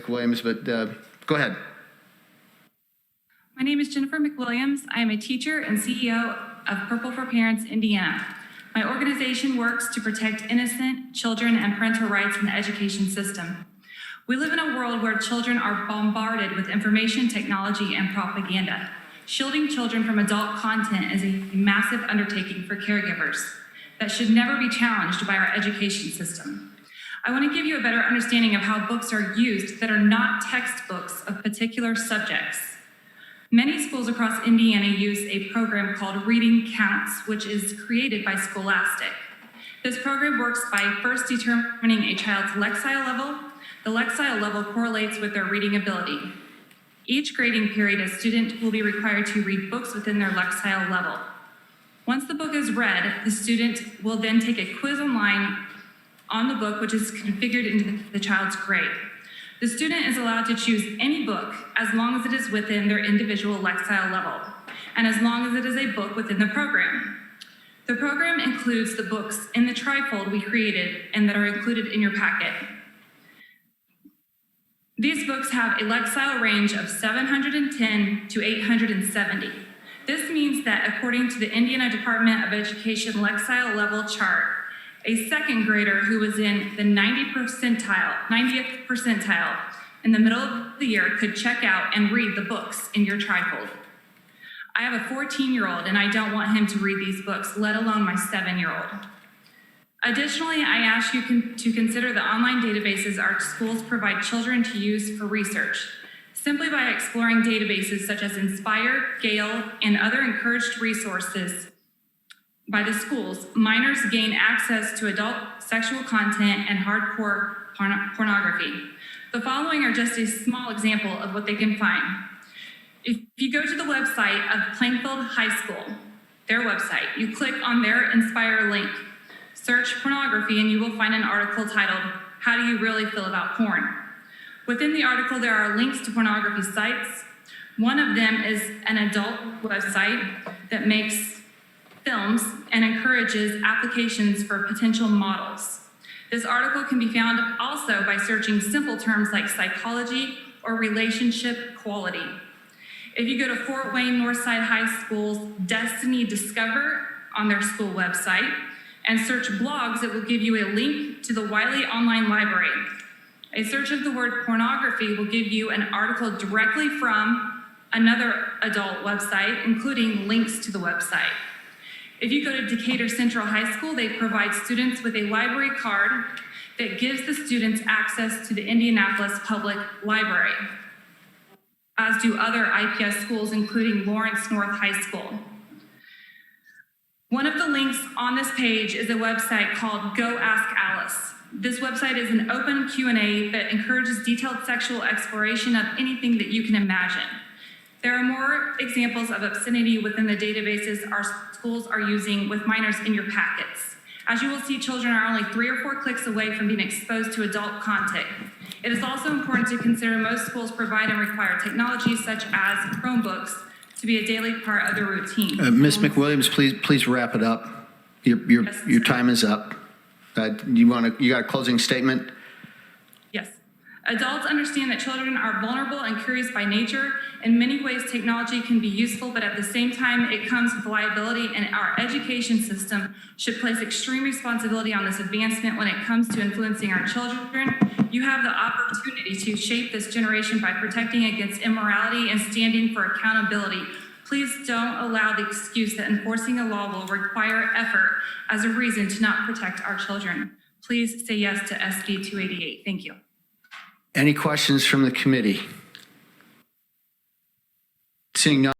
McWilliams, but go ahead. My name is Jennifer McWilliams. I am a teacher and CEO of Purple for Parents Indiana. My organization works to protect innocent children and parental rights in the education system. We live in a world where children are bombarded with information, technology, and propaganda. Shielding children from adult content is a massive undertaking for caregivers that should never be challenged by our education system. I want to give you a better understanding of how books are used that are not textbooks of particular subjects. Many schools across Indiana use a program called Reading Counts, which is created by Scholastic. This program works by first determining a child's Lexile level. The Lexile level correlates with their reading ability. Each grading period, a student will be required to read books within their Lexile level. Once the book is read, the student will then take a quiz online on the book, which is configured into the child's grade. The student is allowed to choose any book as long as it is within their individual Lexile level, and as long as it is a book within the program. The program includes the books in the trifold we created and that are included in your packet. These books have a Lexile range of 710 to 870. This means that according to the Indiana Department of Education Lexile level chart, a second grader who was in the 90th percentile in the middle of the year could check out and read the books in your trifold. I have a 14-year-old and I don't want him to read these books, let alone my 7-year-old. Additionally, I ask you to consider the online databases our schools provide children to use for research. Simply by exploring databases such as Inspire, Gale, and other encouraged resources by the schools, minors gain access to adult sexual content and hardcore pornography. The following are just a small example of what they can find. If you go to the website of Plainfield High School, their website, you click on their Inspire link, search pornography, and you will find an article titled, "How Do You Really Feel About Porn?" Within the article, there are links to pornography sites. One of them is an adult website that makes films and encourages applications for potential models. This article can be found also by searching simple terms like psychology or relationship quality. If you go to Fort Wayne Northside High School's Destiny Discover on their school website and search blogs, it will give you a link to the Wiley Online Library. A search of the word pornography will give you an article directly from another adult website, including links to the website. If you go to Decatur Central High School, they provide students with a library card that gives the students access to the Indianapolis Public Library, as do other IPS schools, including Lawrence North High School. One of the links on this page is a website called Go Ask Alice. This website is an open Q&A that encourages detailed sexual exploration of anything that you can imagine. There are more examples of obscenity within the databases our schools are using with minors in your packets. As you will see, children are only 3 or 4 clicks away from being exposed to adult content. It is also important to consider most schools provide and require technology such as Chromebooks to be a daily part of their routine. Ms. McWilliams, please wrap it up. Your time is up. You got a closing statement? Yes. Adults understand that children are vulnerable and curious by nature. In many ways, technology can be useful, but at the same time, it comes with liability, and our education system should place extreme responsibility on this advancement when it comes to influencing our children. You have the opportunity to shape this generation by protecting against immorality and standing for accountability. Please don't allow the excuse that enforcing a law will require effort as a reason to not protect our children. Please say yes to SB288. Thank you. Any questions from the committee? Seeing none.